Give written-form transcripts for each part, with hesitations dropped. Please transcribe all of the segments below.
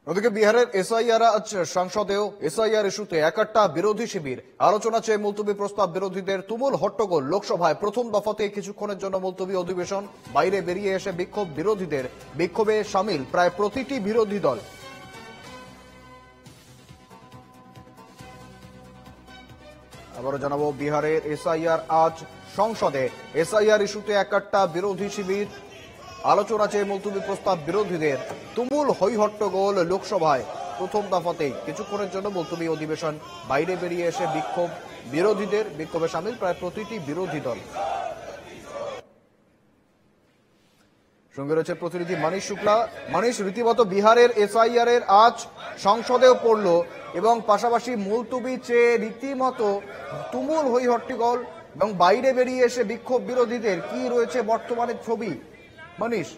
ওদিকে বিহারের এসআইআর আজ সংসদেও এসআইআর ইস্যুতে একাট্টা বিরোধী শিবির। আলোচনা চেয়ে মুলতবি প্রস্তাব বিরোধীদের তুমুল হট্টগোল। লোকসভায় প্রথম দফাতে কিছুক্ষণের জন্য মুলতবি অধিবেশন। বাইরে বেরিয়ে এসে বিক্ষোভ বিরোধীদের। বিক্ষোভে সামিল প্রায় প্রতিটি বিরোধী দল। আবারও জানাবো, বিহারের এসআইআর আজ সংসদে। এসআইআর ইস্যুতে একাট্টা বিরোধী শিবির। আলোচনা চেয়ে মুলতবি প্রস্তাব বিরোধীদের। তুমুল হইহট্টগোল লোকসভায় প্রথম দফাতেই কিছুক্ষণের জন্য মুলতবি অধিবেশন। বাইরে বেরিয়ে এসে বিক্ষোভ বিরোধীদের। বিক্ষোভে সামিল প্রায় প্রতিটি বিরোধী দল। সঙ্গে রয়েছে প্রতিনিধি মানিশ শুক্লা। মানিশ, রীতিমতো বিহারের এসআইআর এর আজ সংসদেও পড়ল এবং পাশাপাশি মুলতবি চেয়ে রীতিমতো তুমুল হইহট্টগোল এবং বাইরে বেরিয়ে এসে বিক্ষোভ বিরোধীদের। কি রয়েছে বর্তমানে ছবি मनीष?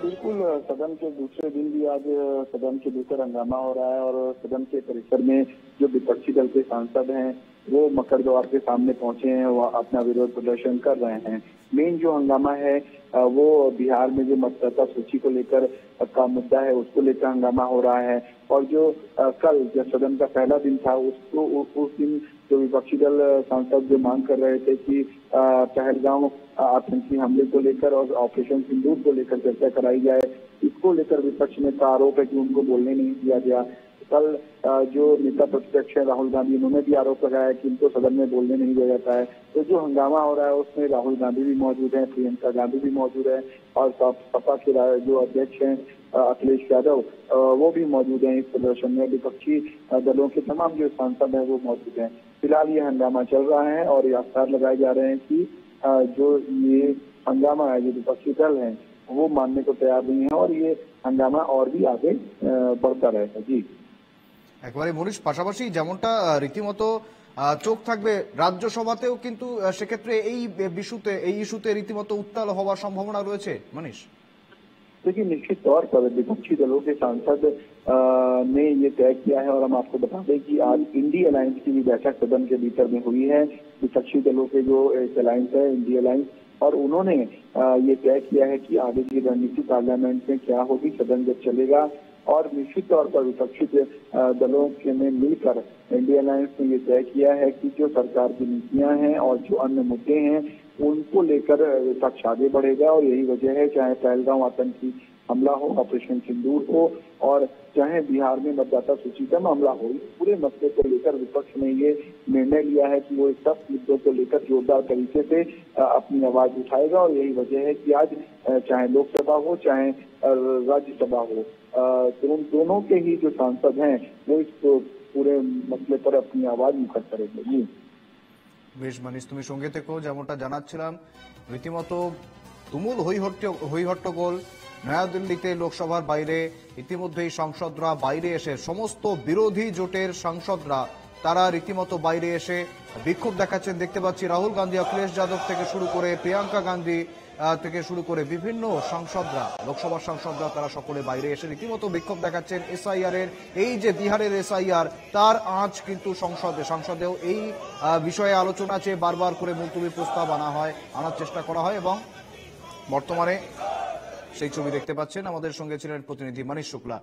बिल्कुल, सदन के दूसरे दिन भी आज सदन के भीतर हंगामा हो रहा है और सदन के परिसर में जो विपक्षी दल के सांसद हैं वो मकर द्वार के सामने पहुंचे हैं, वो अपना विरोध प्रदर्शन कर रहे हैं। मेन जो हंगामा है वो बिहार में जो मतदाता सूची को लेकर का मुद्दा है उसको लेकर हंगामा हो रहा है। और जो कल जब सदन का पहला दिन था उस दिन जो विपक्षी दल सांसद जो मांग कर रहे थे कि पहलगांव आतंकी हमले को लेकर और ऑपरेशन सिंदूर को लेकर चर्चा कराई जाए, इसको लेकर विपक्ष ने का आरोप है कि उनको बोलने नहीं दिया गया। कल जो नेता प्रतिपक्ष है राहुल गांधी, उन्होंने भी आरोप लगाया कि इनको सदन में बोलने नहीं दिया जाता है। तो जो हंगामा हो रहा है उसमें राहुल गांधी भी मौजूद है, प्रियंका गांधी भी मौजूद है और सपा के जो अध्यक्ष हैं अखिलेश यादव वो भी मौजूद हैं इस प्रदर्शन में। विपक्षी दलों के तमाम जो सांसद हैं वो मौजूद हैं। फिलहाल ये हंगामा चल रहा है और ये आसार लगाए जा रहे हैं कि जो ये हंगामा है, जो विपक्षी दल है वो मानने को तैयार नहीं है और ये हंगामा और भी आगे बढ़ता रहेगा। जी একবারে মনীষ, পাশাপাশি যেমনটা রীতিমতো চোখ থাকবে রাজ্যসভাতেও, কিন্তু সেক্ষেত্রে এই ইস্যুতে রীতিমতো উত্তাল হওয়ার সম্ভাবনা রয়েছে মনীষ। देखिए, निश्चित तौर पर विपक्षी दलों के सांसद ने ये तय किया है और हम आपको बता दें कि आज इंडी अलायंस की भी बैठक सदन के भीतर में हुई है। विपक्षी दलों के जो एक अलायंस है इंडी अलायंस, और उन्होंने ये तय किया है कि आगे की रणनीति पार्लियामेंट में क्या होगी सदन जब चलेगा। और निश्चित तौर पर विपक्षी दलों के में मिलकर इंडिया अलायंस ने ये तय किया है कि जो सरकार की नीतियां हैं और जो अन्य मुद्दे हैं उनको लेकर विपक्ष आगे बढ़ेगा। और यही वजह है, चाहे पहलगांव आतंकी हमला हो, ऑपरेशन सिंदूर हो और चाहे बिहार में मतदाता सूची का मामला हो, इस पूरे मसले को लेकर विपक्ष ने ये निर्णय लिया है कि वो इस सब मुद्दों को लेकर जोरदार तरीके से अपनी आवाज उठाएगा। और यही वजह है कि आज चाहे लोकसभा हो चाहे राज्यसभा हो, दोनों के ही जो सांसद हैं वो इस पूरे मसले पर अपनी आवाज मुखर करेंगे। বেশ মনীষ, তুমি সঙ্গে থেকো। যেমনটা জানাচ্ছিলাম, রীতিমতো তুমুল হইহট্টগোল নয়াদিল্লিতে। লোকসভার বাইরে ইতিমধ্যেই সাংসদরা বাইরে এসে, সমস্ত বিরোধী জোটের সাংসদরা তারা রীতিমতো বাইরে এসে বিক্ষোভ দেখাচ্ছেন। দেখতে পাচ্ছি রাহুল গান্ধী, অখিলেশ যাদব থেকে শুরু করে প্রিয়াঙ্কা গান্ধী থেকে শুরু করে বিভিন্ন সাংসদরা, লোকসভার সাংসদরা তারা সকলে বাইরে এসে রীতিমতো বিক্ষোভ দেখাচ্ছেন। এসআইআর এর এই যে বিহারের এসআইআর, তার আজ কিন্তু সংসদেও এই বিষয়ে আলোচনা চেয়ে বারবার করে মুলতবি প্রস্তাব আনার চেষ্টা করা হয় এবং বর্তমানে সেই ছবি দেখতে পাচ্ছেন। আমাদের সঙ্গে ছিলেন প্রতিনিধি মানিশ শুক্লা।